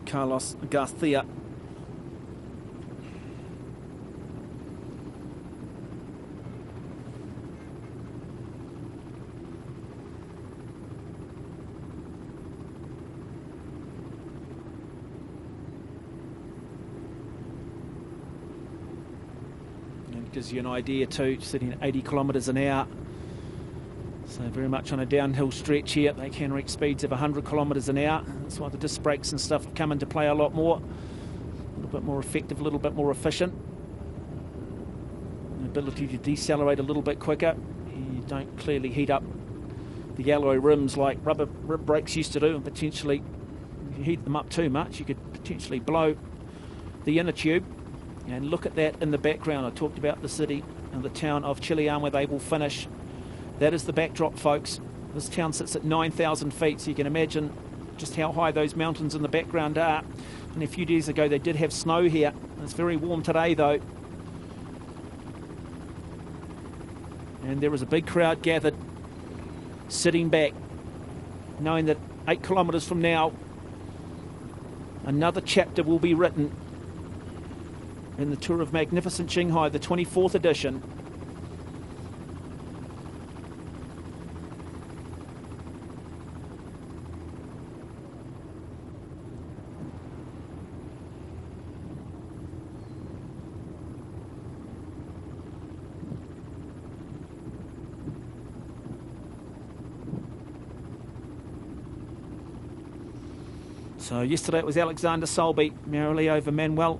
Carlos Garcia. Gives you an idea too, sitting at 80 kilometres an hour. So very much on a downhill stretch here. They can reach speeds of 100 kilometres an hour. That's why the disc brakes and stuff have come into play a lot more. A little bit more effective, a little bit more efficient. The ability to decelerate a little bit quicker. You don't clearly heat up the alloy rims like rubber brakes used to do, and potentially, if you heat them up too much, you could potentially blow the inner tube. And look at that in the background. I talked about the city and the town of Chillán where they will finish. That is the backdrop, folks. This town sits at 9,000 feet, so you can imagine just how high those mountains in the background are. And a few days ago they did have snow here. It's very warm today though. And there was a big crowd gathered, sitting back, knowing that 8 kilometres from now, another chapter will be written in the Tour of Magnificent Quinhai, the 24th edition. So yesterday it was Alexander Selby narrowly over Manuel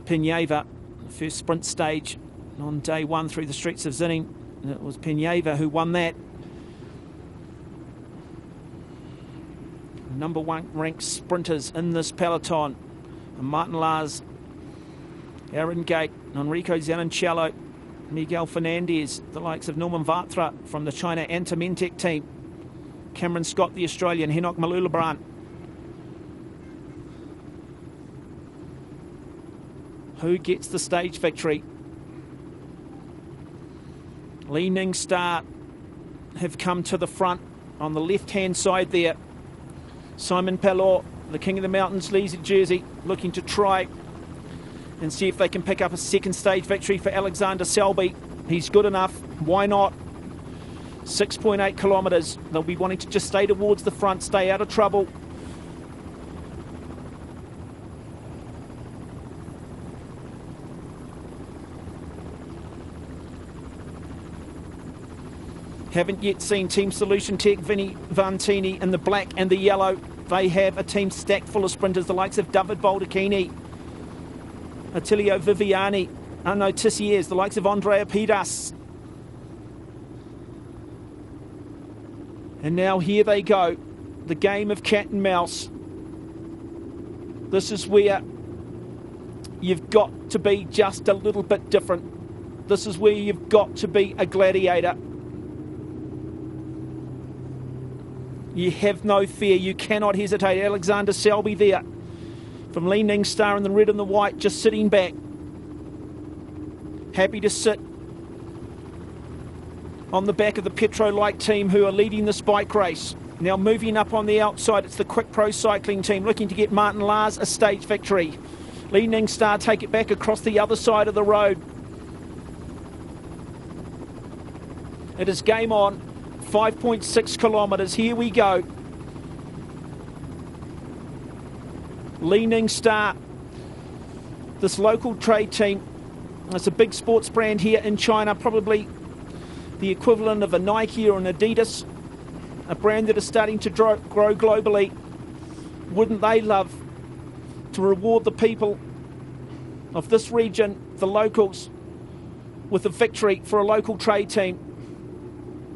Pineda, the first sprint stage on day one through the streets of Zinning. And it was Pineda who won that. Number one ranked sprinters in this peloton: Martin Lars, Aaron Gate, Enrico Zanincello, Miguel Fernandez, the likes of Norman Vatra from the China Antimentec team, Cameron Scott, the Australian, Henok Malulabrand. Who gets the stage victory? Li Ning Star have come to the front on the left-hand side there. Simon Pallot, the King of the Mountains, leads a jersey, looking to try and see if they can pick up a second stage victory for Alexander Selby. He's good enough. Why not? 6.8 kilometres. They'll be wanting to just stay towards the front, stay out of trouble. Haven't yet seen Team Solution Tech, Vinny Vantini in the black and the yellow. They have a team stacked full of sprinters, the likes of David Baldacchini, Attilio Viviani, Arnaud Tissiers, the likes of Andrea Pidas. And now here they go, the game of cat and mouse. This is where you've got to be just a little bit different. This is where you've got to be a gladiator. You have no fear. You cannot hesitate. Alexander Selby there from Li Ning Star in the red and the white, just sitting back. Happy to sit on the back of the Petro-like team who are leading this bike race. Now moving up on the outside, it's the Quick Pro Cycling team looking to get Martin Lars a stage victory. Li Ning Star take it back across the other side of the road. It is game on. 5.6 kilometres, here we go. Li Ning Star, this local trade team, it's a big sports brand here in China, probably the equivalent of a Nike or an Adidas, a brand that is starting to grow globally. Wouldn't they love to reward the people of this region, the locals, with a victory for a local trade team?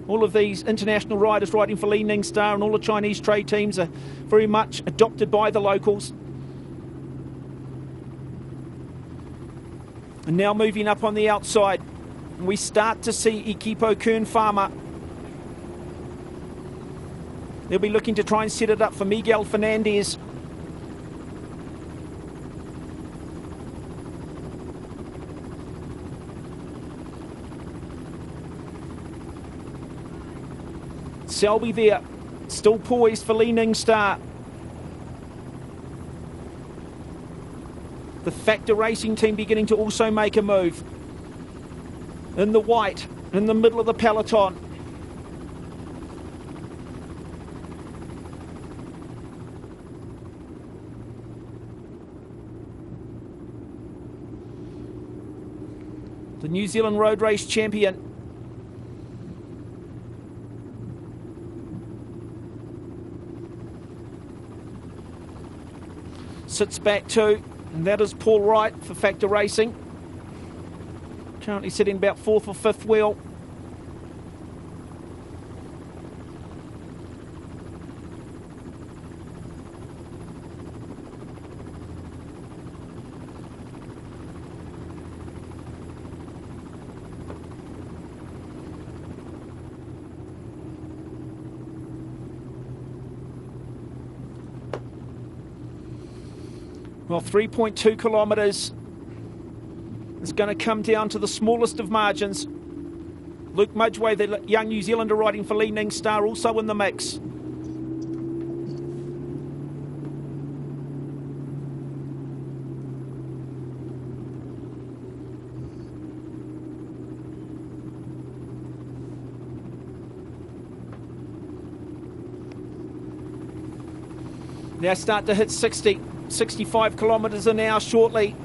All of these international riders riding for Li Ning Star and all the Chinese trade teams are very much adopted by the locals. And now moving up on the outside, we start to see Equipo Kern Pharma. They'll be looking to try and set it up for Miguel Fernandez. Selby there, still poised for Li Ning Star. The Factor Racing team beginning to also make a move. In the white, in the middle of the peloton. The New Zealand road race champion. Sits back too, and that is Paul Wright for Factor Racing. Currently sitting about 4th or 5th wheel. Well, 3.2 kilometres is going to come down to the smallest of margins. Luke Mudgeway, the young New Zealander riding for Leaning Star, also in the mix. Now start to hit 65 kilometres an hour shortly.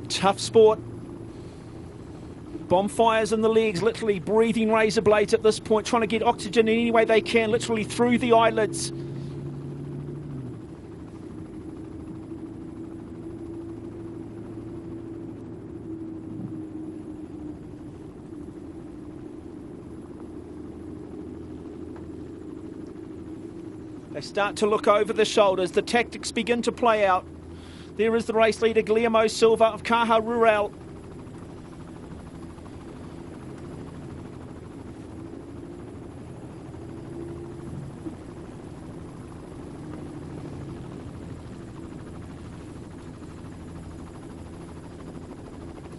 Tough sport. Bonfires in the legs, literally breathing razor blades at this point, trying to get oxygen in any way they can, literally through the eyelids. They start to look over the shoulders. The tactics begin to play out. There is the race leader, Guillermo Silva of Caja Rural.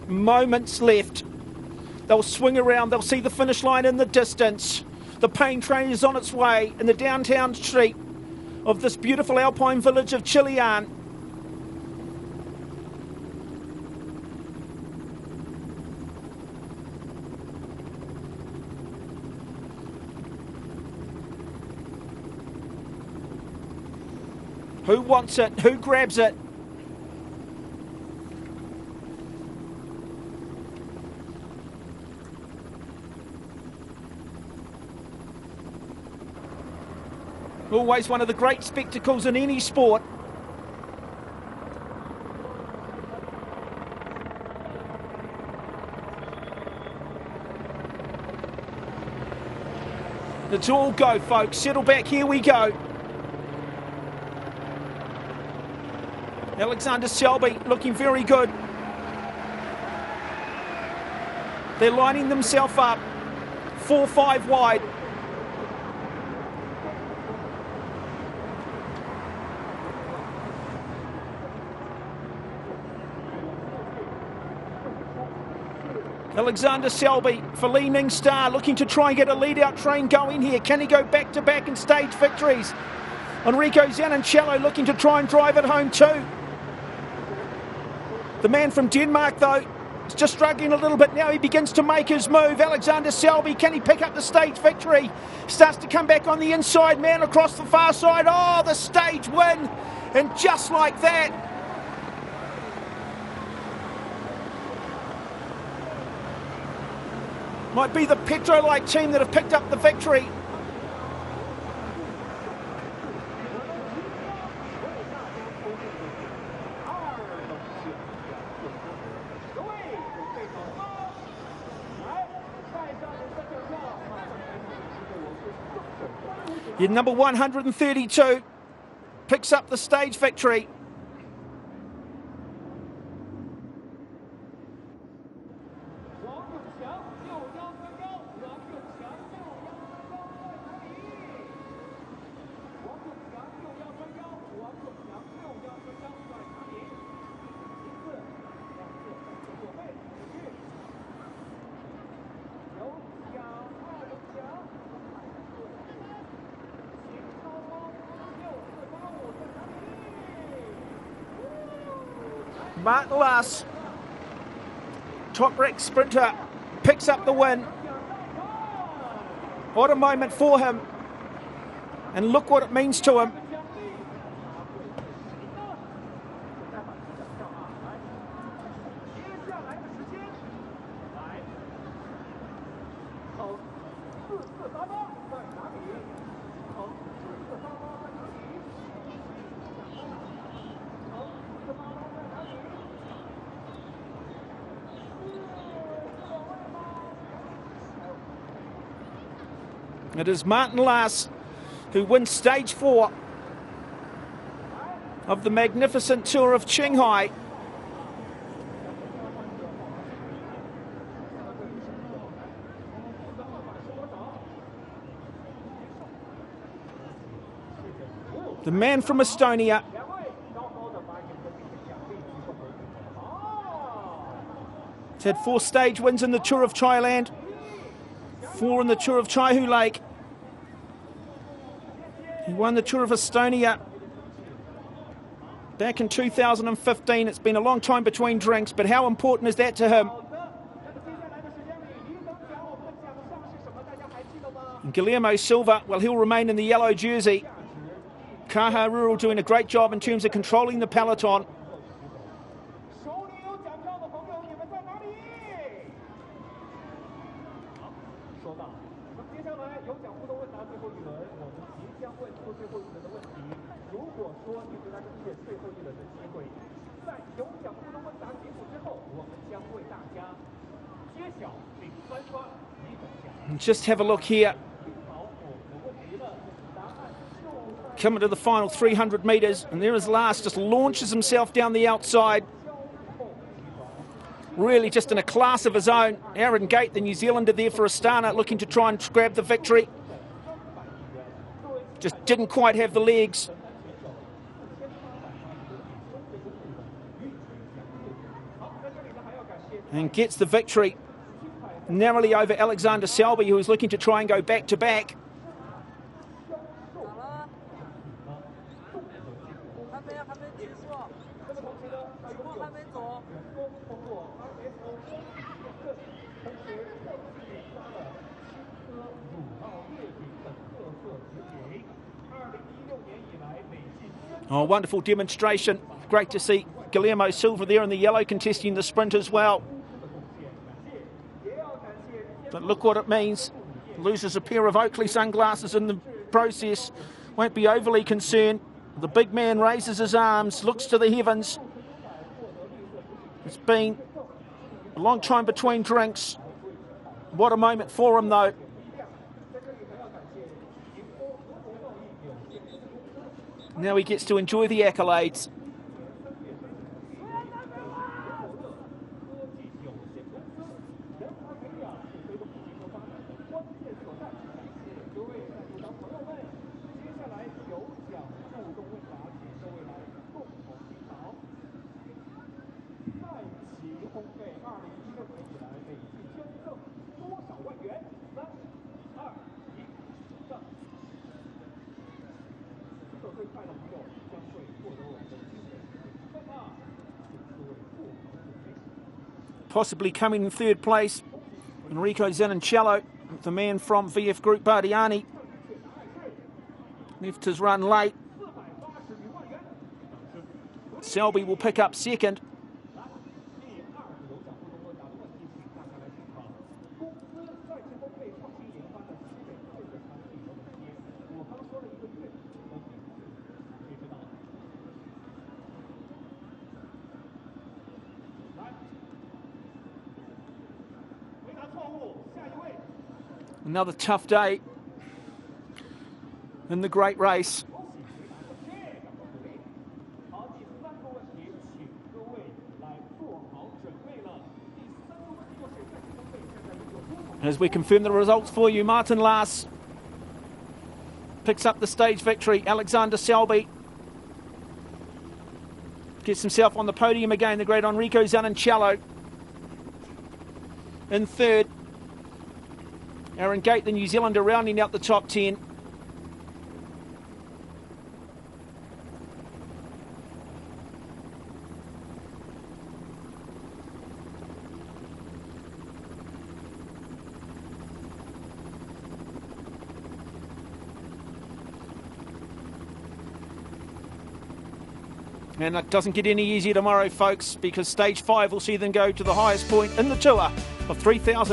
Moments left. They'll swing around. They'll see the finish line in the distance. The pain train is on its way in the downtown street of this beautiful alpine village of Chilean. Who wants it? Who grabs it? Always one of the great spectacles in any sport. Let's all go, folks. Settle back. Here we go. Alexander Selby looking very good. They're lining themselves up. 4-5 wide. Alexander Selby for Leaning Star, looking to try and get a lead-out train going here. Can he go back-to-back in stage victories? Enrico Giannicello looking to try and drive it home too. The man from Denmark, though, is just struggling a little bit now. He begins to make his move. Alexander Selby, can he pick up the stage victory? Starts to come back on the inside man across the far side. Oh, the stage win. And just like that, might be the Petrolite team that have picked up the victory. Your number 132 picks up the stage victory. Martin Lass, top-ranked sprinter, picks up the win. What a moment for him. And look what it means to him. It is Martin Lass who wins stage 4 of the Magnificent Tour of Quinhai. The man from Estonia. He's had 4 stage wins in the Tour of Thailand, 4 in the Tour of Chaihu Lake. He won the Tour of Estonia back in 2015. It's been a long time between drinks, but how important is that to him? And Guillermo Silva, well, he'll remain in the yellow jersey. Kaha Rural doing a great job in terms of controlling the peloton. And just have a look here. Coming to the final 300 metres, and there is Lars, just launches himself down the outside. Really just in a class of his own. Aaron Gate, the New Zealander there for Astana, looking to try and grab the victory. Just didn't quite have the legs. And gets the victory. Narrowly over Alexander Selby, who was looking to try and go back-to-back. Oh, wonderful demonstration. Great to see Guillermo Silva there in the yellow contesting the sprint as well. But look what it means. Loses a pair of Oakley sunglasses in the process. Won't be overly concerned. The big man raises his arms, looks to the heavens. It's been a long time between drinks. What a moment for him, though. Now he gets to enjoy the accolades. Possibly coming in third place, Enrico Zanincello, the man from VF Group Bardiani. Left his run late. Selby will pick up second. Another tough day in the great race. As we confirm the results for you, Martin Lass picks up the stage victory. Alexander Selby gets himself on the podium again. The great Enrico Zanincello in third. Aaron Gate, the New Zealander, rounding out the top 10. And it doesn't get any easier tomorrow, folks, because stage 5 will see them go to the highest point in the tour of 3,000.